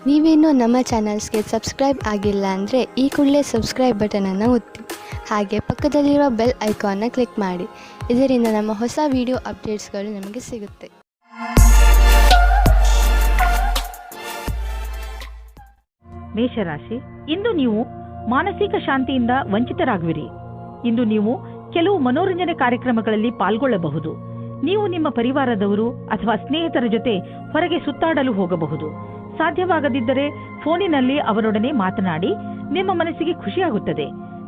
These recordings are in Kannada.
ನೀವೇನೂ ನಮ್ಮ ಚಾನಲ್ಸ್ಗೆ ಸಬ್ಸ್ಕ್ರೈಬ್ ಆಗಿಲ್ಲ ಅಂದರೆ ಈ ಕೂಡಲೇ ಸಬ್ಸ್ಕ್ರೈಬ್ ಬಟನನ್ನು ಒತ್ತಿ, ಹಾಗೆ ಪಕ್ಕದಲ್ಲಿರುವ ಬೆಲ್ ಐಕಾನ್ನ ಕ್ಲಿಕ್ ಮಾಡಿ. ಇದರಿಂದ ನಮ್ಮ ಹೊಸ ವಿಡಿಯೋ ಅಪ್ಡೇಟ್ಸ್ಗಳು ನಿಮಗೆ ಸಿಗುತ್ತೆ. ಮೇಷರಾಶಿ, ಇಂದು ನೀವು ಮಾನಸಿಕ ಶಾಂತಿಯಿಂದ ವಂಚಿತರಾಗುವಿರಿ. ಇಂದು ನೀವು ಕೆಲವು ಮನೋರಂಜನೆ ಕಾರ್ಯಕ್ರಮಗಳಲ್ಲಿ ಪಾಲ್ಗೊಳ್ಳಬಹುದು. ನೀವು ನಿಮ್ಮ ಪರಿವಾರದವರು ಅಥವಾ ಸ್ನೇಹಿತರ ಜೊತೆ ಹೊರಗೆ ಸುತ್ತಾಡಲು ಹೋಗಬಹುದು. ಸಾಧ್ಯವಾಗದಿದ್ದರೆ ಫೋನಿನಲ್ಲಿ ಅವರೊಡನೆ ಮಾತನಾಡಿ ನಿಮ್ಮ ಮನಸ್ಸಿಗೆ ಖುಷಿಯಾಗುತ್ತದೆ.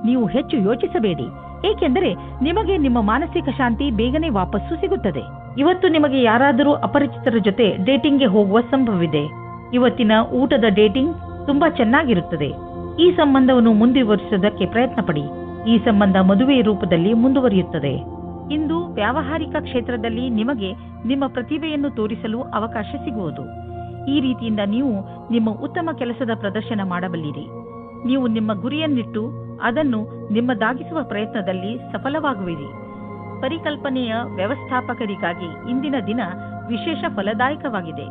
ನೀವು ಹೆಚ್ಚು ಯೋಚಿಸಬೇಡಿ, ಏಕೆಂದರೆ ನಿಮಗೆ ನಿಮ್ಮ ಮಾನಸಿಕ ಶಾಂತಿ ಬೇಗನೆ ವಾಪಸ್ಸು ಸಿಗುತ್ತದೆ. ಇವತ್ತು ನಿಮಗೆ ಯಾರಾದರೂ ಅಪರಿಚಿತರ ಜೊತೆ ಡೇಟಿಂಗ್ಗೆ ಹೋಗುವ ಸಂಭವವಿದೆ. ಇವತ್ತಿನ ಊಟದ ಡೇಟಿಂಗ್ ತುಂಬಾ ಚೆನ್ನಾಗಿರುತ್ತದೆ. ಈ ಸಂಬಂಧವನ್ನು ಮುಂದುವರಿಸುವುದಕ್ಕೆ ಪ್ರಯತ್ನ ಪಡಿ. ಈ ಸಂಬಂಧ ಮದುವೆ ರೂಪದಲ್ಲಿ ಮುಂದುವರಿಯುತ್ತದೆ. ಇಂದು ವ್ಯಾವಹಾರಿಕ ಕ್ಷೇತ್ರದಲ್ಲಿ ನಿಮಗೆ ನಿಮ್ಮ ಪ್ರತಿಭೆಯನ್ನು ತೋರಿಸಲು ಅವಕಾಶ ಸಿಗುವುದು. ಈ ರೀತಿಯಿಂದ ನೀವು ನಿಮ್ಮ ಉತ್ತಮ ಕೆಲಸದ ಪ್ರದರ್ಶನ ಮಾಡಬಲ್ಲಿರಿ. ನೀವು ನಿಮ್ಮ ಗುರಿಯನ್ನಿಟ್ಟು ಅದನ್ನು ನಿಮ್ಮದಾಗಿಸುವ ಪ್ರಯತ್ನದಲ್ಲಿ ಸಫಲವಾಗುವಿರಿ. ಪರಿಕಲ್ಪನೆಯ ವ್ಯವಸ್ಥಾಪಕರಿಗಾಗಿ ಇಂದಿನ ದಿನ ವಿಶೇಷ ಫಲದಾಯಕವಾಗಿದೆ.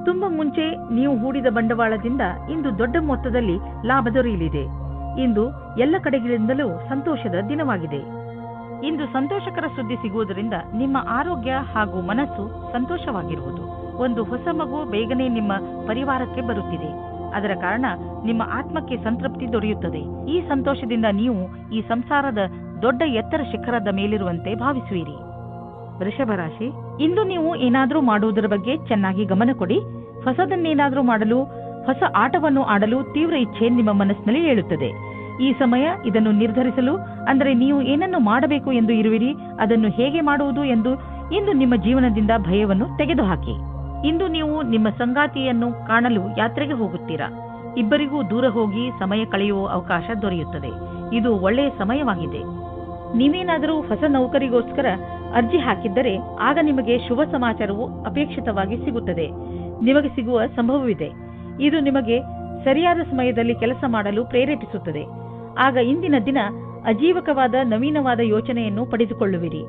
ತುಂಬ ಮುಂಚೆ ನೀವು ಹೂಡಿದ ಬಂಡವಾಳದಿಂದ ಇಂದು ದೊಡ್ಡ ಮೊತ್ತದಲ್ಲಿ ಲಾಭ ದೊರೆಯಲಿದೆ. ಇಂದು ಎಲ್ಲ ಕಡೆಗಳಿಂದಲೂ ಸಂತೋಷದ ದಿನವಾಗಿದೆ. ಇಂದು ಸಂತೋಷಕರ ಸುದ್ದಿ ಸಿಗುವುದರಿಂದ ನಿಮ್ಮ ಆರೋಗ್ಯ ಹಾಗೂ ಮನಸ್ಸು ಸಂತೋಷವಾಗಿರುವುದು. ಒಂದು ಹೊಸ ಮಗು ಬೇಗನೆ ನಿಮ್ಮ ಪರಿವಾರಕ್ಕೆ ಬರುತ್ತಿದೆ. ಅದರ ಕಾರಣ ನಿಮ್ಮ ಆತ್ಮಕ್ಕೆ ಸಂತೃಪ್ತಿ ದೊರೆಯುತ್ತದೆ. ಈ ಸಂತೋಷದಿಂದ ನೀವು ಈ ಸಂಸಾರದ ದೊಡ್ಡ ಎತ್ತರ ಶಿಖರದ ಮೇಲಿರುವಂತೆ ಭಾವಿಸುವಿರಿ. ವೃಷಭ ರಾಶಿ, ಇಂದು ನೀವು ಏನಾದರೂ ಮಾಡುವುದರ ಬಗ್ಗೆ ಚೆನ್ನಾಗಿ ಗಮನ ಕೊಡಿ. ಹೊಸದನ್ನೇನಾದರೂ ಮಾಡಲು, ಹೊಸ ಆಟವನ್ನು ಆಡಲು ತೀವ್ರ ಇಚ್ಛೆ ನಿಮ್ಮ ಮನಸ್ಸಿನಲ್ಲಿ ಏಳುತ್ತದೆ. ಈ ಸಮಯ ಇದನ್ನು ನಿರ್ಧರಿಸಲು, ಅಂದರೆ ನೀವು ಏನನ್ನು ಮಾಡಬೇಕು ಎಂದು ಇರುವಿರಿ, ಅದನ್ನು ಹೇಗೆ ಮಾಡುವುದು ಎಂದು ಇಂದು ನಿಮ್ಮ ಜೀವನದಿಂದ ಭಯವನ್ನು ತೆಗೆದುಹಾಕಿ. ಇಂದು ನೀವು ನಿಮ್ಮ ಸಂಗಾತಿಯನ್ನು ಕಾಣಲು ಯಾತ್ರೆಗೆ ಹೋಗುತ್ತೀರಾ. ಇಬ್ಬರಿಗೂ ದೂರ ಹೋಗಿ ಸಮಯ ಕಳೆಯುವ ಅವಕಾಶ ದೊರೆಯುತ್ತದೆ. ಇದು ಒಳ್ಳೆಯ ಸಮಯವಾಗಿದೆ. ನೀವೇನಾದರೂ ಹೊಸ ನೌಕರಿಗೋಸ್ಕರ ಅರ್ಜಿ ಹಾಕಿದ್ದರೆ ಆಗ ನಿಮಗೆ ಶುಭ ಸಮಾಚಾರವು ಅಪೇಕ್ಷಿತವಾಗಿ ಸಿಗುತ್ತದೆ. ನಿಮಗೆ ಸಿಗುವ ಸಂಭವವಿದೆ. ಇದು ನಿಮಗೆ ಸರಿಯಾದ ಸಮಯದಲ್ಲಿ ಕೆಲಸ ಮಾಡಲು ಪ್ರೇರೇಪಿಸುತ್ತದೆ. ಆಗ ಇಂದಿನ ದಿನ ಅಜೀವಕವಾದ ನವೀನವಾದ ಯೋಚನೆಯನ್ನು ಪಡೆದುಕೊಳ್ಳುವಿರಿ.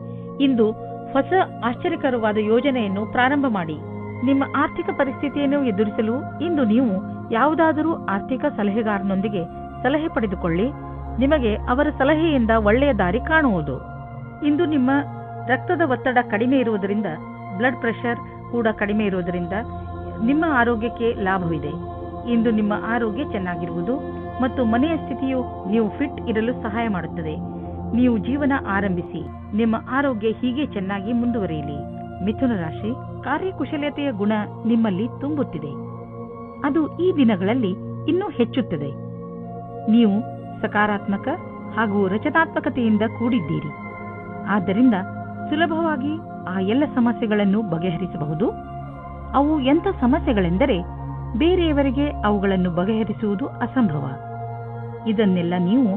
ಇಂದು ಹೊಸ ಆಶ್ಚರ್ಯಕರವಾದ ಯೋಜನೆಯನ್ನು ಪ್ರಾರಂಭ ಮಾಡಿ. ನಿಮ್ಮ ಆರ್ಥಿಕ ಪರಿಸ್ಥಿತಿಯನ್ನು ಎದುರಿಸಲು ಇಂದು ನೀವು ಯಾವುದಾದರೂ ಆರ್ಥಿಕ ಸಲಹೆಗಾರನೊಂದಿಗೆ ಸಲಹೆ ಪಡೆದುಕೊಳ್ಳಿ. ನಿಮಗೆ ಅವರ ಸಲಹೆಯಿಂದ ಒಳ್ಳೆಯ ದಾರಿ ಕಾಣುವುದು. ಇಂದು ನಿಮ್ಮ ರಕ್ತದ ಒತ್ತಡ ಕಡಿಮೆ ಇರುವುದರಿಂದ, ಬ್ಲಡ್ ಪ್ರೆಷರ್ ಕೂಡ ಕಡಿಮೆ ಇರುವುದರಿಂದ ನಿಮ್ಮ ಆರೋಗ್ಯಕ್ಕೆ ಲಾಭವಿದೆ. ಇಂದು ನಿಮ್ಮ ಆರೋಗ್ಯ ಚೆನ್ನಾಗಿರುವುದು ಮತ್ತು ಮನೆಯ ಸ್ಥಿತಿಯು ನೀವು ಫಿಟ್ ಇರಲು ಸಹಾಯ ಮಾಡುತ್ತದೆ. ನೀವು ಜೀವನ ಆರಂಭಿಸಿ. ನಿಮ್ಮ ಆರೋಗ್ಯ ಹೀಗೆ ಚೆನ್ನಾಗಿ ಮುಂದುವರಿಯಲಿ. ಮಿಥುನ ರಾಶಿ, ಕಾರ್ಯಕುಶಲತೆಯ ಗುಣ ನಿಮ್ಮಲ್ಲಿ ತುಂಬುತ್ತಿದೆ. ಅದು ಈ ದಿನಗಳಲ್ಲಿ ಇನ್ನೂ ಹೆಚ್ಚುತ್ತದೆ. ನೀವು ಸಕಾರಾತ್ಮಕ ಹಾಗೂ ರಚನಾತ್ಮಕತೆಯಿಂದ ಕೂಡಿದ್ದೀರಿ. ಆದ್ದರಿಂದ ಸುಲಭವಾಗಿ ಆ ಎಲ್ಲ ಸಮಸ್ಯೆಗಳನ್ನು ಬಗೆಹರಿಸಬಹುದು. ಅವು ಎಂಥ ಸಮಸ್ಯೆಗಳೆಂದರೆ ಬೇರೆಯವರಿಗೆ ಅವುಗಳನ್ನು ಬಗೆಹರಿಸುವುದು ಅಸಂಭವ. ಇದನ್ನೆಲ್ಲ ನೀವು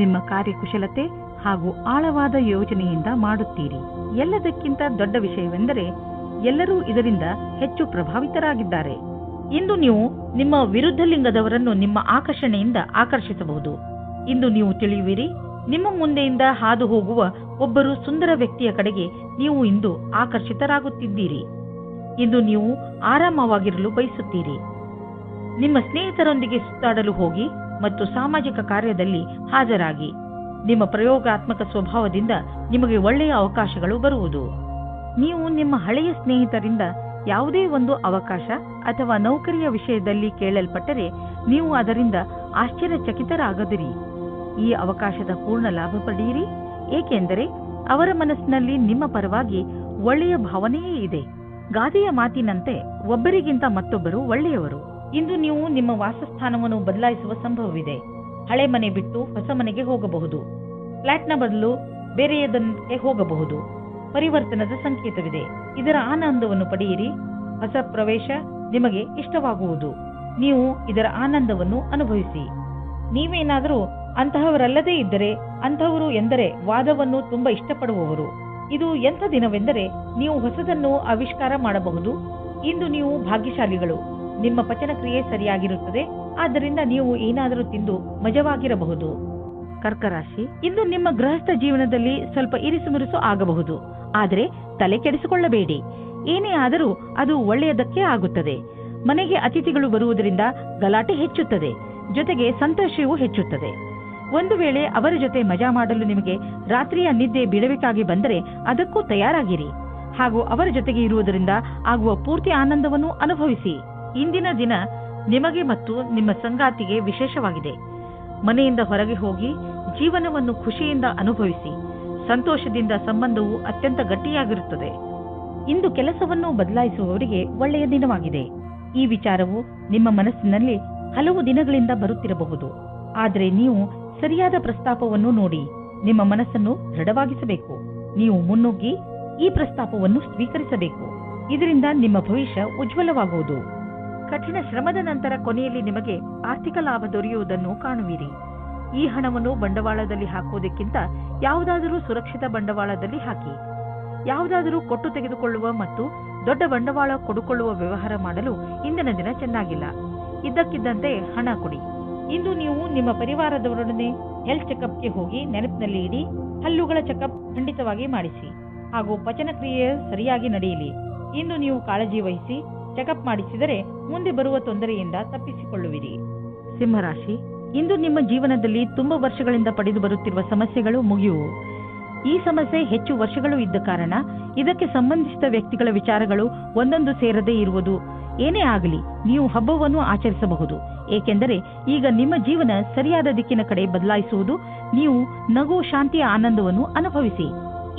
ನಿಮ್ಮ ಕಾರ್ಯಕುಶಲತೆ ಹಾಗೂ ಆಳವಾದ ಯೋಜನೆಯಿಂದ ಮಾಡುತ್ತೀರಿ. ಎಲ್ಲದಕ್ಕಿಂತ ದೊಡ್ಡ ವಿಷಯವೆಂದರೆ ಎಲ್ಲರೂ ಇದರಿಂದ ಹೆಚ್ಚು ಪ್ರಭಾವಿತರಾಗಿದ್ದಾರೆ. ಇಂದು ನೀವು ನಿಮ್ಮ ವಿರುದ್ಧ ಲಿಂಗದವರನ್ನು ನಿಮ್ಮ ಆಕರ್ಷಣೆಯಿಂದ ಆಕರ್ಷಿಸಬಹುದು. ಇಂದು ನೀವು ತಿಳಿಯುವಿರಿ, ನಿಮ್ಮ ಮುಂದೆಯಿಂದ ಹಾದು ಹೋಗುವ ಒಬ್ಬರು ಸುಂದರ ವ್ಯಕ್ತಿಯ ಕಡೆಗೆ ನೀವು ಇಂದು ಆಕರ್ಷಿತರಾಗುತ್ತಿದ್ದೀರಿ. ಇಂದು ನೀವು ಆರಾಮವಾಗಿರಲು ಬಯಸುತ್ತೀರಿ. ನಿಮ್ಮ ಸ್ನೇಹಿತರೊಂದಿಗೆ ಸುತ್ತಾಡಲು ಹೋಗಿ ಮತ್ತು ಸಾಮಾಜಿಕ ಕಾರ್ಯದಲ್ಲಿ ಹಾಜರಾಗಿ. ನಿಮ್ಮ ಪ್ರಯೋಗಾತ್ಮಕ ಸ್ವಭಾವದಿಂದ ನಿಮಗೆ ಒಳ್ಳೆಯ ಅವಕಾಶಗಳು ಬರುವುದು. ನೀವು ನಿಮ್ಮ ಹಳೆಯ ಸ್ನೇಹಿತರಿಂದ ಯಾವುದೇ ಒಂದು ಅವಕಾಶ ಅಥವಾ ನೌಕರಿಯ ವಿಷಯದಲ್ಲಿ ಕೇಳಲ್ಪಟ್ಟರೆ ನೀವು ಅದರಿಂದ ಆಶ್ಚರ್ಯಚಕಿತರಾಗದಿರಿ. ಈ ಅವಕಾಶದ ಪೂರ್ಣ ಲಾಭ ಪಡೆಯಿರಿ, ಏಕೆಂದರೆ ಅವರ ಮನಸ್ಸಿನಲ್ಲಿ ನಿಮ್ಮ ಪರವಾಗಿ ಒಳ್ಳೆಯ ಭಾವನೆಯೇ ಇದೆ. ಗಾದೆಯ ಮಾತಿನಂತೆ ಒಬ್ಬರಿಗಿಂತ ಮತ್ತೊಬ್ಬರು ಒಳ್ಳೆಯವರು. ಇಂದು ನೀವು ನಿಮ್ಮ ವಾಸಸ್ಥಾನವನ್ನು ಬದಲಾಯಿಸುವ ಸಂಭವವಿದೆ. ಹಳೆ ಮನೆ ಬಿಟ್ಟು ಹೊಸ ಮನೆಗೆ ಹೋಗಬಹುದು. ಫ್ಲಾಟ್ನ ಬದಲು ಬೇರೆಯದಕ್ಕೆ ಹೋಗಬಹುದು. ಪರಿವರ್ತನದ ಸಂಕೇತವಿದೆ. ಇದರ ಆನಂದವನ್ನು ಪಡೆಯಿರಿ. ಹೊಸ ಪ್ರವೇಶ ನಿಮಗೆ ಇಷ್ಟವಾಗುವುದು. ನೀವು ಇದರ ಆನಂದವನ್ನು ಅನುಭವಿಸಿ. ನೀವೇನಾದರೂ ಅಂತಹವರಲ್ಲದೇ ಇದ್ದರೆ, ಅಂತಹವರು ಎಂದರೆ ವಾದವನ್ನು ತುಂಬಾ ಇಷ್ಟಪಡುವವರು. ಇದು ಎಂಥ ದಿನವೆಂದರೆ ನೀವು ಹೊಸದನ್ನು ಆವಿಷ್ಕಾರ ಮಾಡಬಹುದು. ಇಂದು ನೀವು ಭಾಗ್ಯಶಾಲಿಗಳು. ನಿಮ್ಮ ಪಚನಕ್ರಿಯೆ ಸರಿಯಾಗಿರುತ್ತದೆ. ಆದ್ದರಿಂದ ನೀವು ಏನಾದರೂ ತಿಂದು ಮಜವಾಗಿರಬಹುದು. ಕರ್ಕರಾಶಿ, ಇಂದು ನಿಮ್ಮ ಗೃಹಸ್ಥ ಜೀವನದಲ್ಲಿ ಸ್ವಲ್ಪ ಇರಿಸುಮುರುಸು ಆಗಬಹುದು. ಆದರೆ ತಲೆ ಕೆಡಿಸಿಕೊಳ್ಳಬೇಡಿ. ಏನೇ ಆದರೂ ಅದು ಒಳ್ಳೆಯದಕ್ಕೆ ಆಗುತ್ತದೆ. ಮನೆಗೆ ಅತಿಥಿಗಳು ಬರುವುದರಿಂದ ಗಲಾಟೆ ಹೆಚ್ಚುತ್ತದೆ, ಜೊತೆಗೆ ಸಂತೋಷವೂ ಹೆಚ್ಚುತ್ತದೆ. ಒಂದು ವೇಳೆ ಅವರ ಜೊತೆ ಮಜಾ ಮಾಡಲು ನಿಮಗೆ ರಾತ್ರಿಯ ನಿದ್ದೆ ಬಿಡಬೇಕಾಗಿ ಬಂದರೆ ಅದಕ್ಕೂ ತಯಾರಾಗಿರಿ ಹಾಗೂ ಅವರ ಜೊತೆಗೆ ಇರುವುದರಿಂದ ಆಗುವ ಪೂರ್ತಿ ಆನಂದವನ್ನು ಅನುಭವಿಸಿ. ಇಂದಿನ ದಿನ ನಿಮಗೆ ಮತ್ತು ನಿಮ್ಮ ಸಂಗಾತಿಗೆ ವಿಶೇಷವಾಗಿದೆ. ಮನೆಯಿಂದ ಹೊರಗೆ ಹೋಗಿ ಜೀವನವನ್ನು ಖುಷಿಯಿಂದ ಅನುಭವಿಸಿ. ಸಂತೋಷದಿಂದ ಸಂಬಂಧವು ಅತ್ಯಂತ ಗಟ್ಟಿಯಾಗಿರುತ್ತದೆ. ಇಂದು ಕೆಲಸವನ್ನು ಬದಲಾಯಿಸುವವರಿಗೆ ಒಳ್ಳೆಯ ದಿನವಾಗಿದೆ. ಈ ವಿಚಾರವು ನಿಮ್ಮ ಮನಸ್ಸಿನಲ್ಲಿ ಹಲವು ದಿನಗಳಿಂದ ಬರುತ್ತಿರಬಹುದು. ಆದರೆ ನೀವು ಸರಿಯಾದ ಪ್ರಸ್ತಾಪವನ್ನು ನೋಡಿ ನಿಮ್ಮ ಮನಸ್ಸನ್ನು ದೃಢವಾಗಿಸಬೇಕು. ನೀವು ಮುನ್ನುಗ್ಗಿ ಈ ಪ್ರಸ್ತಾಪವನ್ನು ಸ್ವೀಕರಿಸಬೇಕು. ಇದರಿಂದ ನಿಮ್ಮ ಭವಿಷ್ಯ ಉಜ್ವಲವಾಗುವುದು. ಕಠಿಣ ಶ್ರಮದ ನಂತರ ಕೊನೆಯಲ್ಲಿ ನಿಮಗೆ ಆರ್ಥಿಕ ಲಾಭ ದೊರೆಯುವುದನ್ನು ಕಾಣುವಿರಿ. ಈ ಹಣವನ್ನು ಬಂಡವಾಳದಲ್ಲಿ ಹಾಕುವುದಕ್ಕಿಂತ ಯಾವುದಾದರೂ ಸುರಕ್ಷಿತ ಬಂಡವಾಳದಲ್ಲಿ ಹಾಕಿ. ಯಾವುದಾದರೂ ಕೊಟ್ಟು ತೆಗೆದುಕೊಳ್ಳುವ ಮತ್ತು ದೊಡ್ಡ ಬಂಡವಾಳ ಕೊಡುಕೊಳ್ಳುವ ವ್ಯವಹಾರ ಮಾಡಲು ಇಂದಿನ ದಿನ ಚೆನ್ನಾಗಿಲ್ಲ. ಇದ್ದಕ್ಕಿದ್ದಂತೆ ಹಣ ಕೊಡಿ. ಇಂದು ನೀವು ನಿಮ್ಮ ಪರಿವಾರದವರೊಡನೆ ಹೆಲ್ತ್ ಚೆಕಪ್ಗೆ ಹೋಗಿ ನೆನಪಿನಲ್ಲಿ ಇಡಿ. ಹಲ್ಲುಗಳ ಚೆಕಪ್ ಖಂಡಿತವಾಗಿ ಮಾಡಿಸಿ ಹಾಗೂ ಪಚನ ಕ್ರಿಯೆ ಸರಿಯಾಗಿ ನಡೆಯಲಿ. ಇಂದು ನೀವು ಕಾಳಜಿ ವಹಿಸಿ ಚೆಕಪ್ ಮಾಡಿಸಿದರೆ ಮುಂದೆ ಬರುವ ತೊಂದರೆಯಿಂದ ತಪ್ಪಿಸಿಕೊಳ್ಳುವಿರಿ. ಸಿಂಹರಾಶಿ, ಇಂದು ನಿಮ್ಮ ಜೀವನದಲ್ಲಿ ತುಂಬಾ ವರ್ಷಗಳಿಂದ ಪಡೆದು ಬರುತ್ತಿರುವ ಸಮಸ್ಯೆಗಳು ಮುಗಿಯುವು. ಈ ಸಮಸ್ಯೆ ಹೆಚ್ಚು ವರ್ಷಗಳು ಇದ್ದ ಕಾರಣ ಇದಕ್ಕೆ ಸಂಬಂಧಿಸಿದ ವ್ಯಕ್ತಿಗಳ ವಿಚಾರಗಳು ಒಂದೊಂದು ಸೇರದೇ ಇರುವುದು. ಏನೇ ಆಗಲಿ ನೀವು ಹಬ್ಬವನ್ನು ಆಚರಿಸಬಹುದು, ಏಕೆಂದರೆ ಈಗ ನಿಮ್ಮ ಜೀವನ ಸರಿಯಾದ ದಿಕ್ಕಿನ ಕಡೆ ಬದಲಾಯಿಸುವುದು. ನೀವು ನಗು, ಶಾಂತಿಯ ಆನಂದವನ್ನು ಅನುಭವಿಸಿ.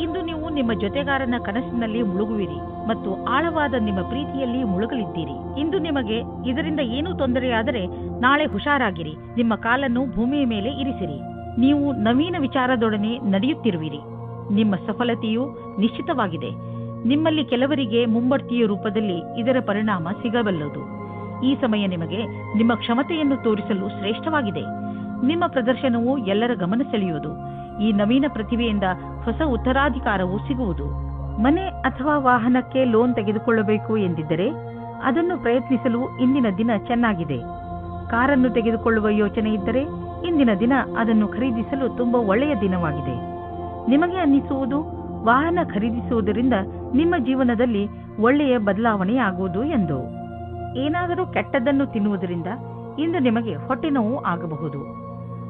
ಇಂದು ನೀವು ನಿಮ್ಮ ಜೊತೆಗಾರನ ಕನಸಿನಲ್ಲಿ ಮುಳುಗುವಿರಿ ಮತ್ತು ಆಳವಾದ ನಿಮ್ಮ ಪ್ರೀತಿಯಲ್ಲಿ ಮುಳುಗಲಿದ್ದೀರಿ. ಇಂದು ನಿಮಗೆ ಇದರಿಂದ ಏನೂ ತೊಂದರೆಯಾದರೆ ನಾಳೆ ಹುಷಾರಾಗಿರಿ. ನಿಮ್ಮ ಕಾಲನ್ನು ಭೂಮಿಯ ಮೇಲೆ ಇರಿಸಿರಿ. ನೀವು ನವೀನ ವಿಚಾರದೊಡನೆ ನಡೆಯುತ್ತಿರುವಿರಿ. ನಿಮ್ಮ ಸಫಲತೆಯು ನಿಶ್ಚಿತವಾಗಿದೆ. ನಿಮ್ಮಲ್ಲಿ ಕೆಲವರಿಗೆ ಮುಂಬಡ್ತಿಯ ರೂಪದಲ್ಲಿ ಇದರ ಪರಿಣಾಮ ಸಿಗಬಲ್ಲದು. ಈ ಸಮಯ ನಿಮಗೆ ನಿಮ್ಮ ಕ್ಷಮತೆಯನ್ನು ತೋರಿಸಲು ಶ್ರೇಷ್ಠವಾಗಿದೆ. ನಿಮ್ಮ ಪ್ರದರ್ಶನವು ಎಲ್ಲರ ಗಮನ ಸೆಳೆಯುವುದು. ಈ ನವೀನ ಪ್ರತಿಭೆಯಿಂದ ಹೊಸ ಉತ್ತರಾಧಿಕಾರವು ಸಿಗುವುದು. ಮನೆ ಅಥವಾ ವಾಹನಕ್ಕೆ ಲೋನ್ ತೆಗೆದುಕೊಳ್ಳಬೇಕು ಎಂದಿದ್ದರೆ ಅದನ್ನು ಪ್ರಯತ್ನಿಸಲು ಇಂದಿನ ದಿನ ಚೆನ್ನಾಗಿದೆ. ಕಾರನ್ನು ತೆಗೆದುಕೊಳ್ಳುವ ಯೋಚನೆ ಇದ್ದರೆ ಇಂದಿನ ದಿನ ಅದನ್ನು ಖರೀದಿಸಲು ತುಂಬಾ ಒಳ್ಳೆಯ ದಿನವಾಗಿದೆ. ನಿಮಗೆ ಅನ್ನಿಸುವುದು ವಾಹನ ಖರೀದಿಸುವುದರಿಂದ ನಿಮ್ಮ ಜೀವನದಲ್ಲಿ ಒಳ್ಳೆಯ ಬದಲಾವಣೆಯಾಗುವುದು ಎಂದು. ಏನಾದರೂ ಕೆಟ್ಟದ್ದನ್ನು ತಿನ್ನುವುದರಿಂದ ಇಂದು ನಿಮಗೆ ಹೊಟ್ಟೆ ನೋವು ಆಗಬಹುದು.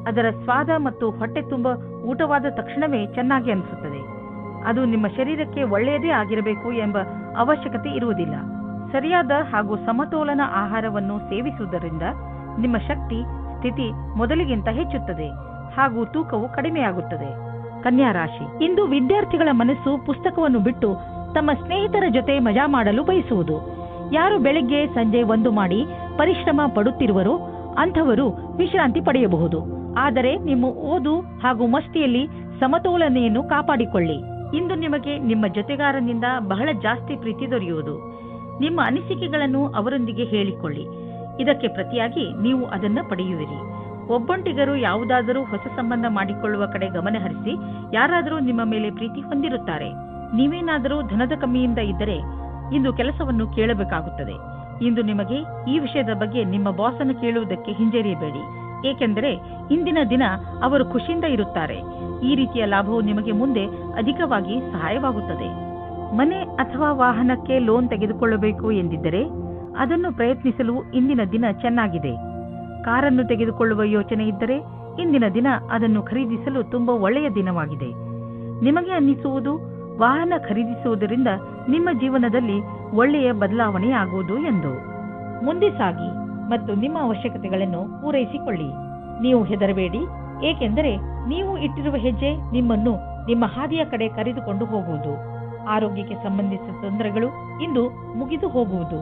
ಅದರ ಸ್ವಾದ ಮತ್ತು ಹೊಟ್ಟೆ ತುಂಬ ಊಟವಾದ ತಕ್ಷಣವೇ ಚೆನ್ನಾಗಿ ಅನಿಸುತ್ತದೆ. ಅದು ನಿಮ್ಮ ಶರೀರಕ್ಕೆ ಒಳ್ಳೆಯದೇ ಆಗಿರಬೇಕು ಎಂಬ ಅವಶ್ಯಕತೆ ಇರುವುದಿಲ್ಲ. ಸರಿಯಾದ ಹಾಗೂ ಸಮತೋಲನ ಆಹಾರವನ್ನು ಸೇವಿಸುವುದರಿಂದ ನಿಮ್ಮ ಶಕ್ತಿ ಸ್ಥಿತಿ ಮೊದಲಿಗಿಂತ ಹೆಚ್ಚುತ್ತದೆ ಹಾಗೂ ತೂಕವು ಕಡಿಮೆಯಾಗುತ್ತದೆ. ಕನ್ಯಾ ರಾಶಿ, ಇಂದು ವಿದ್ಯಾರ್ಥಿಗಳ ಮನಸ್ಸು ಪುಸ್ತಕವನ್ನು ಬಿಟ್ಟು ತಮ್ಮ ಸ್ನೇಹಿತರ ಜೊತೆ ಮಜಾ ಮಾಡಲು ಬಯಸುವುದು. ಯಾರು ಬೆಳಗ್ಗೆ ಸಂಜೆ ಒಂದು ಮಾಡಿ ಪರಿಶ್ರಮ ಪಡುತ್ತಿರುವರೋ ಅಂಥವರು ವಿಶ್ರಾಂತಿ ಪಡೆಯಬಹುದು. ಆದರೆ ನಿಮ್ಮ ಓದು ಹಾಗೂ ಮಸ್ತಿಯಲ್ಲಿ ಸಮತೋಲನೆಯನ್ನು ಕಾಪಾಡಿಕೊಳ್ಳಿ. ಇಂದು ನಿಮಗೆ ನಿಮ್ಮ ಜೊತೆಗಾರನಿಂದ ಬಹಳ ಜಾಸ್ತಿ ಪ್ರೀತಿ ದೊರೆಯುವುದು. ನಿಮ್ಮ ಅನಿಸಿಕೆಗಳನ್ನು ಅವರೊಂದಿಗೆ ಹೇಳಿಕೊಳ್ಳಿ. ಇದಕ್ಕೆ ಪ್ರತಿಯಾಗಿ ನೀವು ಅದನ್ನು ಪಡೆಯುವಿರಿ. ಒಬ್ಬೊಂಟಿಗರು ಯಾವುದಾದರೂ ಹೊಸ ಸಂಬಂಧ ಮಾಡಿಕೊಳ್ಳುವ ಕಡೆ ಗಮನ ಹರಿಸಿ ಯಾರಾದರೂ ನಿಮ್ಮ ಮೇಲೆ ಪ್ರೀತಿ ಹೊಂದಿರುತ್ತಾರೆ. ನೀವೇನಾದರೂ ಧನದ ಕಮ್ಮಿಯಿಂದ ಇದ್ದರೆ ಇಂದು ಕೆಲಸವನ್ನು ಕೇಳಬೇಕಾಗುತ್ತದೆ. ಇಂದು ನಿಮಗೆ ಈ ವಿಷಯದ ಬಗ್ಗೆ ನಿಮ್ಮ ಬಾಸನ್ನು ಕೇಳುವುದಕ್ಕೆ ಹಿಂಜರಿಯಬೇಡಿ, ಏಕೆಂದರೆ ಇಂದಿನ ದಿನ ಅವರು ಖುಷಿಯಿಂದ ಇರುತ್ತಾರೆ. ಈ ರೀತಿಯ ಲಾಭವು ನಿಮಗೆ ಮುಂದೆ ಅಧಿಕವಾಗಿ ಸಹಾಯವಾಗುತ್ತದೆ. ಮನೆ ಅಥವಾ ವಾಹನಕ್ಕೆ ಲೋನ್ ತೆಗೆದುಕೊಳ್ಳಬೇಕು ಎಂದಿದ್ದರೆ ಅದನ್ನು ಪ್ರಯತ್ನಿಸಲು ಇಂದಿನ ದಿನ ಚೆನ್ನಾಗಿದೆ. ಕಾರನ್ನು ತೆಗೆದುಕೊಳ್ಳುವ ಯೋಚನೆ ಇದ್ದರೆ ಇಂದಿನ ದಿನ ಅದನ್ನು ಖರೀದಿಸಲು ತುಂಬಾ ಒಳ್ಳೆಯ ದಿನವಾಗಿದೆ. ನಿಮಗೆ ಅನ್ನಿಸುವುದು ವಾಹನ ಖರೀದಿಸುವುದರಿಂದ ನಿಮ್ಮ ಜೀವನದಲ್ಲಿ ಒಳ್ಳೆಯ ಬದಲಾವಣೆಯಾಗುವುದು ಎಂದು. ಮುಂದೆ ಸಾಗಿ ಮತ್ತು ನಿಮ್ಮ ಅವಶ್ಯಕತೆಗಳನ್ನು ಪೂರೈಸಿಕೊಳ್ಳಿ. ನೀವು ಹೆದರಬೇಡಿ, ಏಕೆಂದರೆ ನೀವು ಇಟ್ಟಿರುವ ಹೆಜ್ಜೆ ನಿಮ್ಮನ್ನು ನಿಮ್ಮ ಹಾದಿಯ ಕಡೆ ಕರೆದುಕೊಂಡು ಹೋಗುವುದು. ಆರೋಗ್ಯಕ್ಕೆ ಸಂಬಂಧಿಸಿದ ತೊಂದರೆಗಳು ಇಂದು ಮುಗಿದು ಹೋಗುವುದು.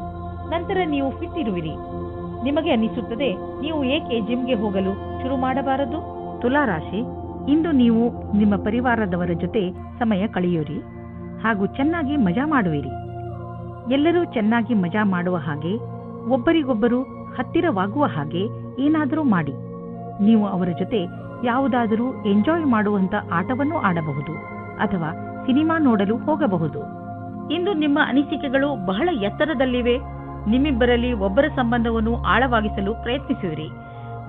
ನಂತರ ನೀವು ಫಿಟ್ ಇರುವಿರಿ. ನಿಮಗೆ ಅನ್ನಿಸುತ್ತದೆ, ನೀವು ಏಕೆ ಜಿಮ್ಗೆ ಹೋಗಲು ಶುರು ಮಾಡಬಾರದು? ತುಲಾ ರಾಶಿ, ಇಂದು ನೀವು ನಿಮ್ಮ ಪರಿವಾರದವರ ಜೊತೆ ಸಮಯ ಕಳೆಯುವಿರಿ ಹಾಗೂ ಚೆನ್ನಾಗಿ ಮಜಾ ಮಾಡುವಿರಿ. ಎಲ್ಲರೂ ಚೆನ್ನಾಗಿ ಮಜಾ ಮಾಡುವ ಹಾಗೆ, ಒಬ್ಬರಿಗೊಬ್ಬರು ಹತ್ತಿರವಾಗುವ ಹಾಗೆ ಏನಾದರೂ ಮಾಡಿ. ನೀವು ಅವರ ಜೊತೆ ಯಾವುದಾದರೂ ಎಂಜಾಯ್ ಮಾಡುವಂತ ಆಟವನ್ನು ಆಡಬಹುದು ಅಥವಾ ಸಿನಿಮಾ ನೋಡಲು ಹೋಗಬಹುದು. ಇಂದು ನಿಮ್ಮ ಅನಿಸಿಕೆಗಳು ಬಹಳ ಎತ್ತರದಲ್ಲಿವೆ. ನಿಮ್ಮಿಬ್ಬರಲ್ಲಿ ಒಬ್ಬರ ಸಂಬಂಧವನ್ನು ಆಳವಾಗಿಸಲು ಪ್ರಯತ್ನಿಸುವಿರಿ.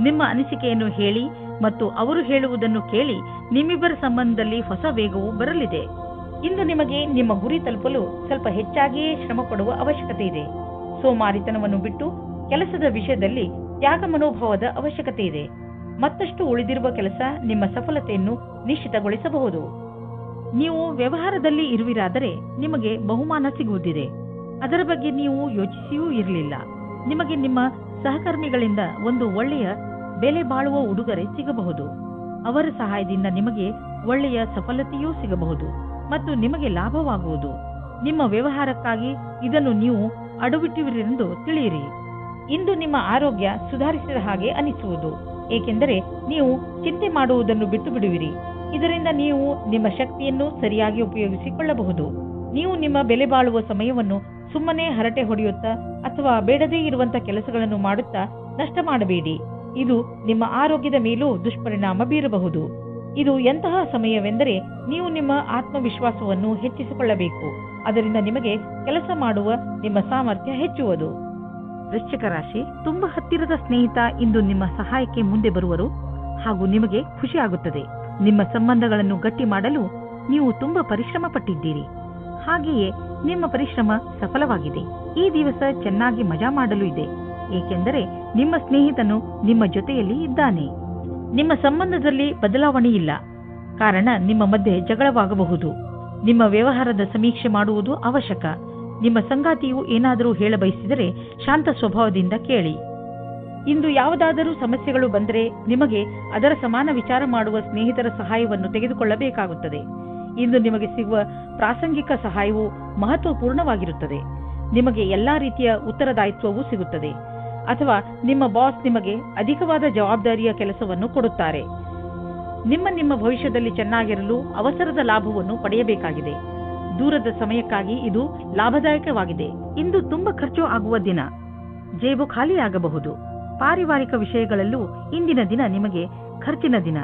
ನಿಮ್ಮ ಅನಿಸಿಕೆಯನ್ನು ಹೇಳಿ ಮತ್ತು ಅವರು ಹೇಳುವುದನ್ನು ಕೇಳಿ ನಿಮ್ಮಿಬ್ಬರ ಸಂಬಂಧದಲ್ಲಿ ಹೊಸ ವೇಗವು ಬರಲಿದೆ. ಇಂದು ನಿಮಗೆ ನಿಮ್ಮ ಗುರಿ ತಲುಪಲು ಸ್ವಲ್ಪ ಹೆಚ್ಚಾಗಿಯೇ ಶ್ರಮ ಪಡುವ ಅವಶ್ಯಕತೆ ಇದೆ. ಸೋಮಾರಿತನವನ್ನು ಬಿಟ್ಟು ಕೆಲಸದ ವಿಷಯದಲ್ಲಿ ತ್ಯಾಗ ಮನೋಭಾವದ ಅವಶ್ಯಕತೆ ಇದೆ. ಮತ್ತಷ್ಟು ಉಳಿದಿರುವ ಕೆಲಸ ನಿಮ್ಮ ಸಫಲತೆಯನ್ನು ನಿಶ್ಚಿತಗೊಳಿಸಬಹುದು. ನೀವು ವ್ಯವಹಾರದಲ್ಲಿ ಇರುವಿರಾದರೆ ನಿಮಗೆ ಬಹುಮಾನ ಸಿಗುವುದಿದೆ. ಅದರ ಬಗ್ಗೆ ನೀವು ಯೋಚಿಸಿಯೂ ಇರಲಿಲ್ಲ. ನಿಮಗೆ ನಿಮ್ಮ ಸಹಕರ್ಮಿಗಳಿಂದ ಒಂದು ಒಳ್ಳೆಯ ಬೆಲೆ ಬಾಳುವ ಉಡುಗೊರೆ ಸಿಗಬಹುದು. ಅವರ ಸಹಾಯದಿಂದ ನಿಮಗೆ ಒಳ್ಳೆಯ ಸಫಲತೆಯೂ ಸಿಗಬಹುದು ಮತ್ತು ನಿಮಗೆ ಲಾಭವಾಗುವುದು. ನಿಮ್ಮ ವ್ಯವಹಾರಕ್ಕಾಗಿ ಇದನ್ನು ನೀವು ಅಡುಬಿಟ್ಟಿರುವಿರೆಂದು ತಿಳಿಯಿರಿ. ಇಂದು ನಿಮ್ಮ ಆರೋಗ್ಯ ಸುಧಾರಿಸಿದ ಹಾಗೆ ಅನಿಸುವುದು, ಏಕೆಂದರೆ ನೀವು ಚಿಂತೆ ಮಾಡುವುದನ್ನು ಬಿಟ್ಟು ಬಿಡುವಿರಿ. ಇದರಿಂದ ನೀವು ನಿಮ್ಮ ಶಕ್ತಿಯನ್ನು ಸರಿಯಾಗಿ ಉಪಯೋಗಿಸಿಕೊಳ್ಳಬಹುದು. ನೀವು ನಿಮ್ಮ ಬೆಲೆ ಬಾಳುವ ಸಮಯವನ್ನು ಸುಮ್ಮನೆ ಹರಟೆ ಹೊಡೆಯುತ್ತಾ ಅಥವಾ ಬೇಡದೇ ಇರುವಂತಹ ಕೆಲಸಗಳನ್ನು ಮಾಡುತ್ತಾ ನಷ್ಟ ಮಾಡಬೇಡಿ. ಇದು ನಿಮ್ಮ ಆರೋಗ್ಯದ ಮೇಲೂ ದುಷ್ಪರಿಣಾಮ ಬೀರಬಹುದು. ಇದು ಎಂತಹ ಸಮಯವೆಂದರೆ ನೀವು ನಿಮ್ಮ ಆತ್ಮವಿಶ್ವಾಸವನ್ನು ಹೆಚ್ಚಿಸಿಕೊಳ್ಳಬೇಕು. ಅದರಿಂದ ನಿಮಗೆ ಕೆಲಸ ಮಾಡುವ ನಿಮ್ಮ ಸಾಮರ್ಥ್ಯ ಹೆಚ್ಚುವುದು. ವೃಶ್ಚಿಕ ರಾಶಿ, ತುಂಬಾ ಹತ್ತಿರದ ಸ್ನೇಹಿತ ಇಂದು ನಿಮ್ಮ ಸಹಾಯಕ್ಕೆ ಮುಂದೆ ಬರುವರು ಹಾಗೂ ನಿಮಗೆ ಖುಷಿಯಾಗುತ್ತದೆ. ನಿಮ್ಮ ಸಂಬಂಧಗಳನ್ನು ಗಟ್ಟಿ ಮಾಡಲು ನೀವು ತುಂಬಾ ಪರಿಶ್ರಮ ಪಟ್ಟಿದ್ದೀರಿ. ಹಾಗೆಯೇ ನಿಮ್ಮ ಪರಿಶ್ರಮ ಸಫಲವಾಗಿದೆ. ಈ ದಿವಸ ಚೆನ್ನಾಗಿ ಮಜಾ ಮಾಡಲು ಇದೆ, ಏಕೆಂದರೆ ನಿಮ್ಮ ಸ್ನೇಹಿತನು ನಿಮ್ಮ ಜೊತೆಯಲ್ಲಿ ಇದ್ದಾನೆ. ನಿಮ್ಮ ಸಂಬಂಧದಲ್ಲಿ ಬದಲಾವಣೆ ಇಲ್ಲ, ಕಾರಣ ನಿಮ್ಮ ಮಧ್ಯೆ ಜಗಳವಾಗಬಹುದು. ನಿಮ್ಮ ವ್ಯವಹಾರದ ಸಮೀಕ್ಷೆ ಮಾಡುವುದು ಅವಶ್ಯಕ. ನಿಮ್ಮ ಸಂಗಾತಿಯು ಏನಾದರೂ ಹೇಳ ಬಯಸಿದರೆ ಶಾಂತ ಸ್ವಭಾವದಿಂದ ಕೇಳಿ. ಇಂದು ಯಾವುದಾದರೂ ಸಮಸ್ಯೆಗಳು ಬಂದರೆ ನಿಮಗೆ ಅದರ ಸಮಾನ ವಿಚಾರ ಮಾಡುವ ಸ್ನೇಹಿತರ ಸಹಾಯವನ್ನು ತೆಗೆದುಕೊಳ್ಳಬೇಕಾಗುತ್ತದೆ. ಇಂದು ನಿಮಗೆ ಸಿಗುವ ಪ್ರಾಸಂಗಿಕ ಸಹಾಯವು ಮಹತ್ವಪೂರ್ಣವಾಗಿರುತ್ತದೆ. ನಿಮಗೆ ಎಲ್ಲಾ ರೀತಿಯ ಉತ್ತರದಾಯಿತ್ವವೂ ಸಿಗುತ್ತದೆ, ಅಥವಾ ನಿಮ್ಮ ಬಾಸ್ ನಿಮಗೆ ಅಧಿಕವಾದ ಜವಾಬ್ದಾರಿಯ ಕೆಲಸವನ್ನು ಕೊಡುತ್ತಾರೆ. ನಿಮ್ಮ ಭವಿಷ್ಯದಲ್ಲಿ ಚೆನ್ನಾಗಿರಲು ಅವಸರದ ಲಾಭವನ್ನು ಪಡೆಯಬೇಕಾಗಿದೆ. ದೂರದ ಸಮಯಕ್ಕಾಗಿ ಇದು ಲಾಭದಾಯಕವಾಗಿದೆ. ಇಂದು ತುಂಬಾ ಖರ್ಚು ಆಗುವ ದಿನ, ಜೇಬು ಖಾಲಿಯಾಗಬಹುದು. ಪಾರಿವಾರಿಕ ವಿಷಯಗಳಲ್ಲೂ ಇಂದಿನ ದಿನ ನಿಮಗೆ ಖರ್ಚಿನ ದಿನ.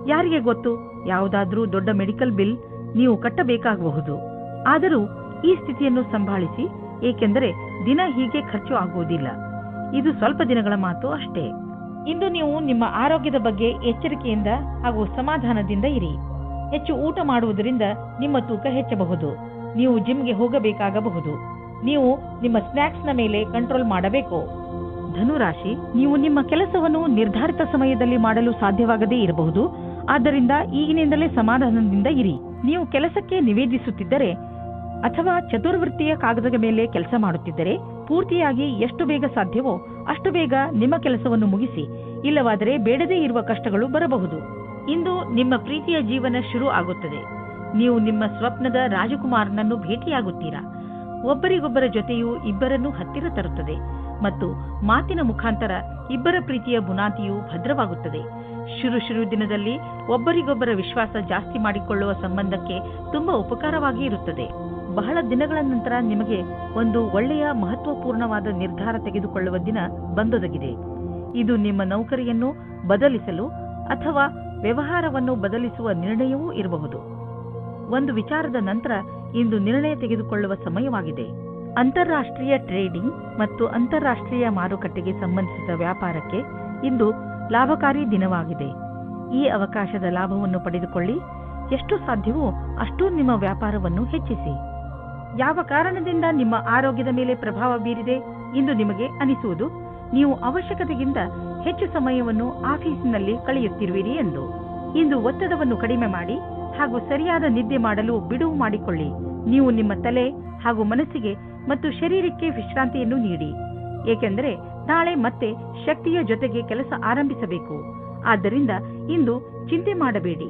ಯಾರಿಗೆ ಗೊತ್ತು, ಯಾವುದಾದ್ರೂ ದೊಡ್ಡ ಮೆಡಿಕಲ್ ಬಿಲ್ ನೀವು ಕಟ್ಟಬೇಕಾಗಬಹುದು. ಆದರೂ ಈ ಸ್ಥಿತಿಯನ್ನು ಸಂಭಾಳಿಸಿ, ಏಕೆಂದರೆ ದಿನ ಹೀಗೆ ಖರ್ಚು ಆಗುವುದಿಲ್ಲ. ಇದು ಸ್ವಲ್ಪ ದಿನಗಳ ಮಾತು ಅಷ್ಟೇ. ಇಂದು ನೀವು ನಿಮ್ಮ ಆರೋಗ್ಯದ ಬಗ್ಗೆ ಎಚ್ಚರಿಕೆಯಿಂದ ಹಾಗೂ ಸಮಾಧಾನದಿಂದ ಇರಿ. ಹೆಚ್ಚು ಊಟ ಮಾಡುವುದರಿಂದ ನಿಮ್ಮ ತೂಕ ಹೆಚ್ಚಬಹುದು. ನೀವು ಜಿಮ್ಗೆ ಹೋಗಬೇಕಾಗಬಹುದು. ನೀವು ನಿಮ್ಮ ಸ್ನ್ಯಾಕ್ಸ್ನ ಮೇಲೆ ಕಂಟ್ರೋಲ್ ಮಾಡಬೇಕು. ಧನುರಾಶಿ, ನೀವು ನಿಮ್ಮ ಕೆಲಸವನ್ನು ನಿರ್ಧಾರಿತ ಸಮಯದಲ್ಲಿ ಮಾಡಲು ಸಾಧ್ಯವಾಗದೇ ಇರಬಹುದು. ಆದ್ದರಿಂದ ಈಗಿನಿಂದಲೇ ಸಮಾಧಾನದಿಂದ ಇರಿ. ನೀವು ಕೆಲಸಕ್ಕೆ ನಿವೇದಿಸುತ್ತಿದ್ದರೆ ಅಥವಾ ಚತುರ್ವೃತ್ತಿಯ ಕಾಗದದ ಮೇಲೆ ಕೆಲಸ ಮಾಡುತ್ತಿದ್ದರೆ ಪೂರ್ತಿಯಾಗಿ ಎಷ್ಟು ಬೇಗ ಸಾಧ್ಯವೋ ಅಷ್ಟು ಬೇಗ ನಿಮ್ಮ ಕೆಲಸವನ್ನು ಮುಗಿಸಿ. ಇಲ್ಲವಾದರೆ ಬೇಡದೇ ಇರುವ ಕಷ್ಟಗಳು ಬರಬಹುದು. ಇಂದು ನಿಮ್ಮ ಪ್ರೀತಿಯ ಜೀವನ ಶುರು ಆಗುತ್ತದೆ. ನೀವು ನಿಮ್ಮ ಸ್ವಪ್ನದ ರಾಜಕುಮಾರನನ್ನು ಭೇಟಿಯಾಗುತ್ತೀರಾ. ಒಬ್ಬರಿಗೊಬ್ಬರ ಜೊತೆಯು ಇಬ್ಬರನ್ನು ಹತ್ತಿರ ತರುತ್ತದೆ ಮತ್ತು ಮಾತಿನ ಮುಖಾಂತರ ಇಬ್ಬರ ಪ್ರೀತಿಯ ಬುನಾದಿಯು ಭದ್ರವಾಗುತ್ತದೆ. ಶುರು ದಿನದಲ್ಲಿ ಒಬ್ಬರಿಗೊಬ್ಬರ ವಿಶ್ವಾಸ ಜಾಸ್ತಿ ಮಾಡಿಕೊಳ್ಳುವ ಸಂಬಂಧಕ್ಕೆ ತುಂಬಾ ಉಪಕಾರವಾಗಿ ಇರುತ್ತದೆ. ಬಹಳ ದಿನಗಳ ನಂತರ ನಿಮಗೆ ಒಂದು ಒಳ್ಳೆಯ ಮಹತ್ವಪೂರ್ಣವಾದ ನಿರ್ಧಾರ ತೆಗೆದುಕೊಳ್ಳುವ ದಿನ ಬಂದೊದಗಿದೆ. ಇದು ನಿಮ್ಮ ನೌಕರಿಯನ್ನು ಬದಲಿಸಲು ಅಥವಾ ವ್ಯವಹಾರವನ್ನು ಬದಲಿಸುವ ನಿರ್ಣಯವೂ ಇರಬಹುದು. ಒಂದು ವಿಚಾರದ ನಂತರ ಇಂದು ನಿರ್ಣಯ ತೆಗೆದುಕೊಳ್ಳುವ ಸಮಯವಾಗಿದೆ. ಅಂತಾರಾಷ್ಟ್ರೀಯ ಟ್ರೇಡಿಂಗ್ ಮತ್ತು ಅಂತಾರಾಷ್ಟ್ರೀಯ ಮಾರುಕಟ್ಟೆಗೆ ಸಂಬಂಧಿಸಿದ ವ್ಯಾಪಾರಕ್ಕೆ ಇಂದು ಲಾಭಕಾರಿ ದಿನವಾಗಿದೆ. ಈ ಅವಕಾಶದ ಲಾಭವನ್ನು ಪಡೆದುಕೊಳ್ಳಿ. ಎಷ್ಟು ಸಾಧ್ಯವೋ ಅಷ್ಟೂ ನಿಮ್ಮ ವ್ಯಾಪಾರವನ್ನು ಹೆಚ್ಚಿಸಿ. ಯಾವ ಕಾರಣದಿಂದ ನಿಮ್ಮ ಆರೋಗ್ಯದ ಮೇಲೆ ಪ್ರಭಾವ ಬೀರಿದೆ ಎಂದು ನಿಮಗೆ ಅನಿಸುವುದು, ನೀವು ಅವಶ್ಯಕತೆಗಿಂತ ಹೆಚ್ಚು ಸಮಯವನ್ನು ಆಫೀಸಿನಲ್ಲಿ ಕಳೆಯುತ್ತಿರುವಿರಿ ಎಂದು. ಇಂದು ಒತ್ತಡವನ್ನು ಕಡಿಮೆ ಮಾಡಿ ಹಾಗೂ ಸರಿಯಾದ ನಿದ್ದೆ ಮಾಡಲು ಬಿಡುವು ಮಾಡಿಕೊಳ್ಳಿ. ನೀವು ನಿಮ್ಮ ತಲೆ ಹಾಗೂ ಮನಸ್ಸಿಗೆ ಮತ್ತು ಶರೀರಕ್ಕೆ ವಿಶ್ರಾಂತಿಯನ್ನು ನೀಡಿ, ಏಕೆಂದರೆ ನಾಳೆ ಮತ್ತೆ ಶಕ್ತಿಯ ಜೊತೆಗೆ ಕೆಲಸ ಆರಂಭಿಸಬೇಕು. ಆದ್ದರಿಂದ ಇಂದು ಚಿಂತೆ ಮಾಡಬೇಡಿ.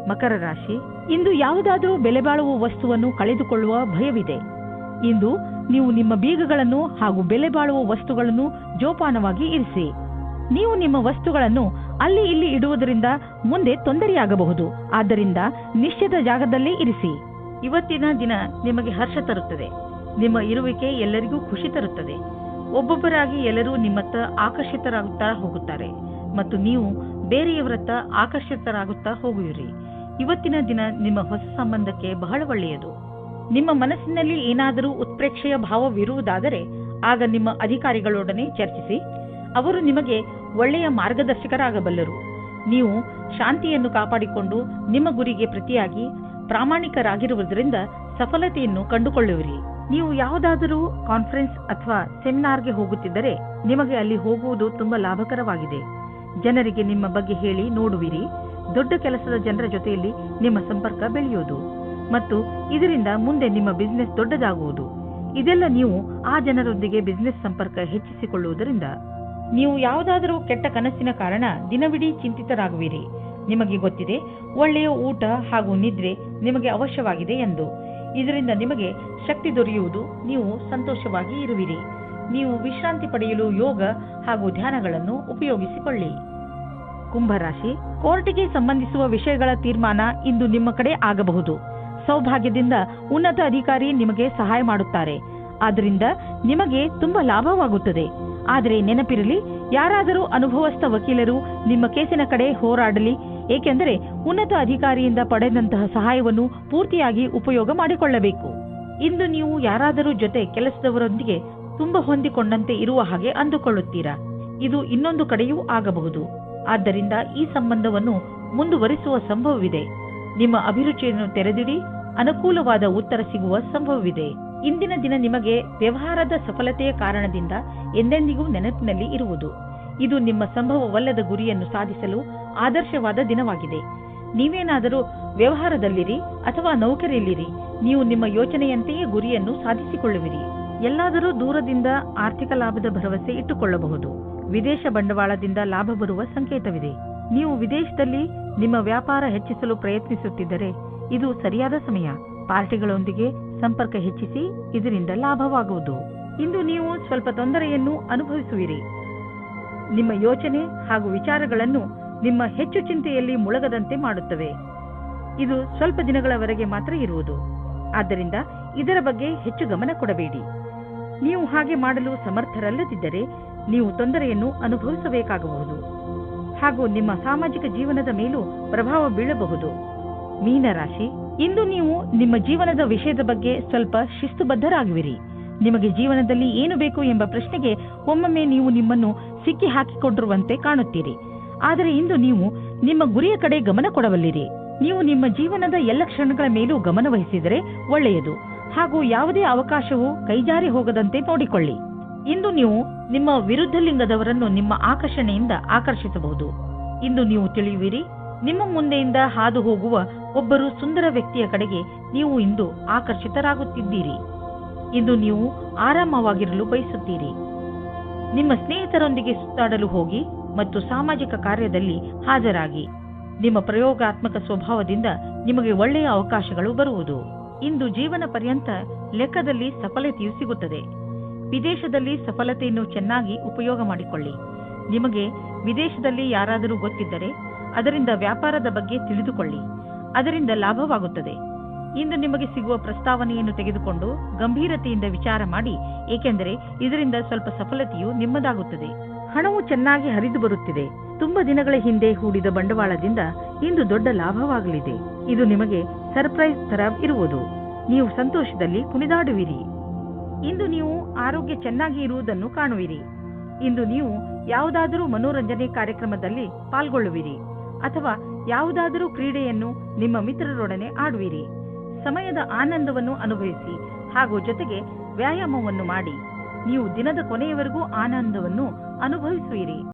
ಮಕರ ರಾಶಿ, ಇಂದು ಯಾವುದಾದರೂ ಬೆಲೆ ಬಾಳುವ ವಸ್ತುವನ್ನು ಕಳೆದುಕೊಳ್ಳುವ ಭಯವಿದೆ. ಇಂದು ನೀವು ನಿಮ್ಮ ಬೀಗಗಳನ್ನು ಹಾಗೂ ಬೆಲೆ ಬಾಳುವ ವಸ್ತುಗಳನ್ನು ಜೋಪಾನವಾಗಿ ಇರಿಸಿ. ನೀವು ನಿಮ್ಮ ವಸ್ತುಗಳನ್ನು ಅಲ್ಲಿ ಇಲ್ಲಿ ಇಡುವುದರಿಂದ ಮುಂದೆ ತೊಂದರೆಯಾಗಬಹುದು. ಆದ್ದರಿಂದ ನಿಶ್ಚಿತ ಜಾಗದಲ್ಲೇ ಇರಿಸಿ. ಇವತ್ತಿನ ದಿನ ನಿಮಗೆ ಹರ್ಷ ತರುತ್ತದೆ. ನಿಮ್ಮ ಇರುವಿಕೆ ಎಲ್ಲರಿಗೂ ಖುಷಿ ತರುತ್ತದೆ. ಒಬ್ಬೊಬ್ಬರಾಗಿ ಎಲ್ಲರೂ ನಿಮ್ಮತ್ತ ಆಕರ್ಷಿತರಾಗುತ್ತಾ ಹೋಗುತ್ತಾರೆ ಮತ್ತು ನೀವು ಬೇರೆಯವರತ್ತ ಆಕರ್ಷಿತರಾಗುತ್ತಾ ಹೋಗುವಿರಿ. ಇವತ್ತಿನ ದಿನ ನಿಮ್ಮ ಹೊಸ ಸಂಬಂಧಕ್ಕೆ ಬಹಳ ಒಳ್ಳೆಯದು. ನಿಮ್ಮ ಮನಸ್ಸಿನಲ್ಲಿ ಏನಾದರೂ ಉತ್ಪ್ರೇಕ್ಷೆಯ ಭಾವವಿರುವುದಾದರೆ ಆಗ ನಿಮ್ಮ ಅಧಿಕಾರಿಗಳೊಡನೆ ಚರ್ಚಿಸಿ. ಅವರು ನಿಮಗೆ ಒಳ್ಳೆಯ ಮಾರ್ಗದರ್ಶಕರಾಗಬಲ್ಲರು. ನೀವು ಶಾಂತಿಯನ್ನು ಕಾಪಾಡಿಕೊಂಡು ನಿಮ್ಮ ಗುರಿಗೆ ಪ್ರತಿಯಾಗಿ ಪ್ರಾಮಾಣಿಕರಾಗಿರುವುದರಿಂದ ಸಫಲತೆಯನ್ನು ಕಂಡುಕೊಳ್ಳುವಿರಿ. ನೀವು ಯಾವುದಾದರೂ ಕಾನ್ಫರೆನ್ಸ್ ಅಥವಾ ಸೆಮಿನಾರ್ಗೆ ಹೋಗುತ್ತಿದ್ದರೆ ನಿಮಗೆ ಅಲ್ಲಿ ಹೋಗುವುದು ತುಂಬಾ ಲಾಭಕರವಾಗಿದೆ. ಜನರಿಗೆ ನಿಮ್ಮ ಬಗ್ಗೆ ಹೇಳಿ ನೋಡುವಿರಿ. ದೊಡ್ಡ ಕೆಲಸದ ಜನರ ಜೊತೆಯಲ್ಲಿ ನಿಮ್ಮ ಸಂಪರ್ಕ ಬೆಳೆಯುವುದು ಮತ್ತು ಇದರಿಂದ ಮುಂದೆ ನಿಮ್ಮ ಬಿಸಿನೆಸ್ ದೊಡ್ಡದಾಗುವುದು. ಇದೆಲ್ಲ ನೀವು ಆ ಜನರೊಂದಿಗೆ ಬಿಸಿನೆಸ್ ಸಂಪರ್ಕ ಹೆಚ್ಚಿಸಿಕೊಳ್ಳುವುದರಿಂದ. ನೀವು ಯಾವುದಾದರೂ ಕೆಟ್ಟ ಕನಸಿನ ಕಾರಣ ದಿನವಿಡೀ ಚಿಂತಿತರಾಗುವಿರಿ. ನಿಮಗೆ ಗೊತ್ತಿದೆ, ಒಳ್ಳೆಯ ಊಟ ಹಾಗೂ ನಿದ್ರೆ ನಿಮಗೆ ಅವಶ್ಯವಾಗಿದೆ ಎಂದು. ಇದರಿಂದ ನಿಮಗೆ ಶಕ್ತಿ ದೊರೆಯುವುದು, ನೀವು ಸಂತೋಷವಾಗಿ ಇರುವಿರಿ. ನೀವು ವಿಶ್ರಾಂತಿ ಪಡೆಯಲು ಯೋಗ ಹಾಗೂ ಧ್ಯಾನಗಳನ್ನು ಉಪಯೋಗಿಸಿಕೊಳ್ಳಿ. ಕುಂಭರಾಶಿ, ಕೋರ್ಟಿಗೆ ಸಂಬಂಧಿಸುವ ವಿಷಯಗಳ ತೀರ್ಮಾನ ಇಂದು ನಿಮ್ಮ ಕಡೆ ಆಗಬಹುದು. ಸೌಭಾಗ್ಯದಿಂದ ಉನ್ನತ ಅಧಿಕಾರಿ ನಿಮಗೆ ಸಹಾಯ ಮಾಡುತ್ತಾರೆ. ಆದ್ದರಿಂದ ನಿಮಗೆ ತುಂಬಾ ಲಾಭವಾಗುತ್ತದೆ. ಆದರೆ ನೆನಪಿರಲಿ, ಯಾರಾದರೂ ಅನುಭವಸ್ಥ ವಕೀಲರು ನಿಮ್ಮ ಕೇಸಿನ ಕಡೆ ಹೋರಾಡಲಿ, ಏಕೆಂದರೆ ಉನ್ನತ ಅಧಿಕಾರಿಯಿಂದ ಪಡೆದಂತಹ ಸಹಾಯವನ್ನು ಪೂರ್ತಿಯಾಗಿ ಉಪಯೋಗ ಮಾಡಿಕೊಳ್ಳಬೇಕು. ಇಂದು ನೀವು ಯಾರಾದರೂ ಜೊತೆ ಕೆಲಸದವರೊಂದಿಗೆ ತುಂಬಾ ಹೊಂದಿಕೊಂಡಂತೆ ಇರುವ ಹಾಗೆ ಅಂದುಕೊಳ್ಳುತ್ತೀರಾ. ಇದು ಇನ್ನೊಂದು ಕಡೆಯೂ ಆಗಬಹುದು. ಆದ್ದರಿಂದ ಈ ಸಂಬಂಧವನ್ನು ಮುಂದುವರಿಸುವ ಸಂಭವವಿದೆ. ನಿಮ್ಮ ಅಭಿರುಚಿಯನ್ನು ತೆರೆದಿಡಿ, ಅನುಕೂಲವಾದ ಉತ್ತರ ಸಿಗುವ ಸಂಭವವಿದೆ. ಇಂದಿನ ದಿನ ನಿಮಗೆ ವ್ಯವಹಾರದ ಸಫಲತೆಯ ಕಾರಣದಿಂದ ಎಂದೆಂದಿಗೂ ನೆನಪಿನಲ್ಲಿ ಇರುವುದು. ಇದು ನಿಮ್ಮ ಸಂಭವವಲ್ಲದ ಗುರಿಯನ್ನು ಸಾಧಿಸಲು ಆದರ್ಶವಾದ ದಿನವಾಗಿದೆ. ನೀವೇನಾದರೂ ವ್ಯವಹಾರದಲ್ಲಿರಿ ಅಥವಾ ನೌಕರಿಯಲ್ಲಿರಿ, ನೀವು ನಿಮ್ಮ ಯೋಚನೆಯಂತೆಯೇ ಗುರಿಯನ್ನು ಸಾಧಿಸಿಕೊಳ್ಳುವಿರಿ. ಎಲ್ಲಾದರೂ ದೂರದಿಂದ ಆರ್ಥಿಕ ಲಾಭದ ಭರವಸೆ ಇಟ್ಟುಕೊಳ್ಳಬಹುದು. ವಿದೇಶ ಬಂಡವಾಳದಿಂದ ಲಾಭ ಬರುವ ಸಂಕೇತವಿದೆ. ನೀವು ವಿದೇಶದಲ್ಲಿ ನಿಮ್ಮ ವ್ಯಾಪಾರ ಹೆಚ್ಚಿಸಲು ಪ್ರಯತ್ನಿಸುತ್ತಿದ್ದರೆ ಇದು ಸರಿಯಾದ ಸಮಯ. ಪಾರ್ಟಿಗಳೊಂದಿಗೆ ಸಂಪರ್ಕ ಹೆಚ್ಚಿಸಿ, ಇದರಿಂದ ಲಾಭವಾಗುವುದು. ಇಂದು ನೀವು ಸ್ವಲ್ಪ ತೊಂದರೆಯನ್ನು ಅನುಭವಿಸುವಿರಿ. ನಿಮ್ಮ ಯೋಚನೆ ಹಾಗೂ ವಿಚಾರಗಳನ್ನು ನಿಮ್ಮ ಹೆಚ್ಚು ಚಿಂತೆಯಲ್ಲಿ ಮುಳುಗದಂತೆ ಮಾಡುತ್ತವೆ. ಇದು ಸ್ವಲ್ಪ ದಿನಗಳವರೆಗೆ ಮಾತ್ರ ಇರುವುದು. ಆದ್ದರಿಂದ ಇದರ ಬಗ್ಗೆ ಹೆಚ್ಚು ಗಮನ ಕೊಡಬೇಡಿ. ನೀವು ಹಾಗೆ ಮಾಡಲು ಸಮರ್ಥರಲ್ಲದಿದ್ದರೆ ನೀವು ತೊಂದರೆಯನ್ನು ಅನುಭವಿಸಬೇಕಾಗಬಹುದು ಹಾಗೂ ನಿಮ್ಮ ಸಾಮಾಜಿಕ ಜೀವನದ ಮೇಲೂ ಪ್ರಭಾವ ಬೀಳಬಹುದು. ಮೀನರಾಶಿ, ಇಂದು ನೀವು ನಿಮ್ಮ ಜೀವನದ ವಿಷಯದ ಬಗ್ಗೆ ಸ್ವಲ್ಪ ಶಿಸ್ತುಬದ್ಧರಾಗುವಿರಿ. ನಿಮಗೆ ಜೀವನದಲ್ಲಿ ಏನು ಬೇಕು ಎಂಬ ಪ್ರಶ್ನೆಗೆ ಒಮ್ಮೊಮ್ಮೆ ನೀವು ನಿಮ್ಮನ್ನು ಸಿಕ್ಕಿ ಹಾಕಿಕೊಂಡಿರುವಂತೆ ಕಾಣುತ್ತೀರಿ. ಆದರೆ ಇಂದು ನೀವು ನಿಮ್ಮ ಗುರಿಯ ಕಡೆ ಗಮನ ಕೊಡಬಲ್ಲಿರಿ. ನೀವು ನಿಮ್ಮ ಜೀವನದ ಎಲ್ಲ ಕ್ಷಣಗಳ ಮೇಲೂ ಗಮನ ವಹಿಸಿದರೆ ಒಳ್ಳೆಯದು ಹಾಗೂ ಯಾವುದೇ ಅವಕಾಶವು ಕೈಜಾರಿ ಹೋಗದಂತೆ ನೋಡಿಕೊಳ್ಳಿ. ಇಂದು ನೀವು ನಿಮ್ಮ ವಿರುದ್ಧ ಲಿಂಗದವರನ್ನು ನಿಮ್ಮ ಆಕರ್ಷಣೆಯಿಂದ ಆಕರ್ಷಿಸಬಹುದು. ಇಂದು ನೀವು ತಿಳಿಯುವಿರಿ, ನಿಮ್ಮ ಮುಂದೆಯಿಂದ ಹಾದು ಹೋಗುವ ಒಬ್ಬರು ಸುಂದರ ವ್ಯಕ್ತಿಯ ಕಡೆಗೆ ನೀವು ಇಂದು ಆಕರ್ಷಿತರಾಗುತ್ತಿದ್ದೀರಿ. ಇಂದು ನೀವು ಆರಾಮವಾಗಿರಲು ಬಯಸುತ್ತೀರಿ. ನಿಮ್ಮ ಸ್ನೇಹಿತರೊಂದಿಗೆ ಸುತ್ತಾಡಲು ಹೋಗಿ ಮತ್ತು ಸಾಮಾಜಿಕ ಕಾರ್ಯದಲ್ಲಿ ಹಾಜರಾಗಿ. ನಿಮ್ಮ ಪ್ರಯೋಗಾತ್ಮಕ ಸ್ವಭಾವದಿಂದ ನಿಮಗೆ ಒಳ್ಳೆಯ ಅವಕಾಶಗಳು ಬರುವುದು. ಇಂದು ಜೀವನ ಪರ್ಯಂತ ಲೆಕ್ಕದಲ್ಲಿ ಸಫಲತೆಯು ಸಿಗುತ್ತದೆ. ವಿದೇಶದಲ್ಲಿ ಸಫಲತೆಯನ್ನು ಚೆನ್ನಾಗಿ ಉಪಯೋಗ ಮಾಡಿಕೊಳ್ಳಿ. ನಿಮಗೆ ವಿದೇಶದಲ್ಲಿ ಯಾರಾದರೂ ಗೊತ್ತಿದ್ದರೆ ಅದರಿಂದ ವ್ಯಾಪಾರದ ಬಗ್ಗೆ ತಿಳಿದುಕೊಳ್ಳಿ. ಅದರಿಂದ ಲಾಭವಾಗುತ್ತದೆ. ಇಂದು ನಿಮಗೆ ಸಿಗುವ ಪ್ರಸ್ತಾವನೆಯನ್ನು ತೆಗೆದುಕೊಂಡು ಗಂಭೀರತೆಯಿಂದ ವಿಚಾರ ಮಾಡಿ, ಏಕೆಂದರೆ ಇದರಿಂದ ಸ್ವಲ್ಪ ಸಫಲತೆಯು ನಿಮ್ಮದಾಗುತ್ತದೆ. ಹಣವು ಚೆನ್ನಾಗಿ ಹರಿದು ಬರುತ್ತಿದೆ. ತುಂಬಾ ದಿನಗಳ ಹಿಂದೆ ಹೂಡಿದ ಬಂಡವಾಳದಿಂದ ಇಂದು ದೊಡ್ಡ ಲಾಭವಾಗಲಿದೆ. ಇದು ನಿಮಗೆ ಸರ್ಪ್ರೈಸ್ ತರ ಇರುವುದು. ನೀವು ಸಂತೋಷದಲ್ಲಿ ಕುಣಿದಾಡುವಿರಿ. ಇಂದು ನೀವು ಆರೋಗ್ಯ ಚೆನ್ನಾಗಿ ಇರುವುದನ್ನು ಕಾಣುವಿರಿ. ಇಂದು ನೀವು ಯಾವುದಾದರೂ ಮನೋರಂಜನೆ ಕಾರ್ಯಕ್ರಮದಲ್ಲಿ ಪಾಲ್ಗೊಳ್ಳುವಿರಿ ಅಥವಾ ಯಾವುದಾದರೂ ಕ್ರೀಡೆಯನ್ನು ನಿಮ್ಮ ಮಿತ್ರರೊಡನೆ ಆಡುವಿರಿ. ಸಮಯದ ಆನಂದವನ್ನು ಅನುಭವಿಸಿ ಹಾಗೂ ಜೊತೆಗೆ ವ್ಯಾಯಾಮವನ್ನು ಮಾಡಿ. ನೀವು ದಿನದ ಕೊನೆಯವರೆಗೂ ಆನಂದವನ್ನು ಅನುಭವಿಸುವಿರಿ.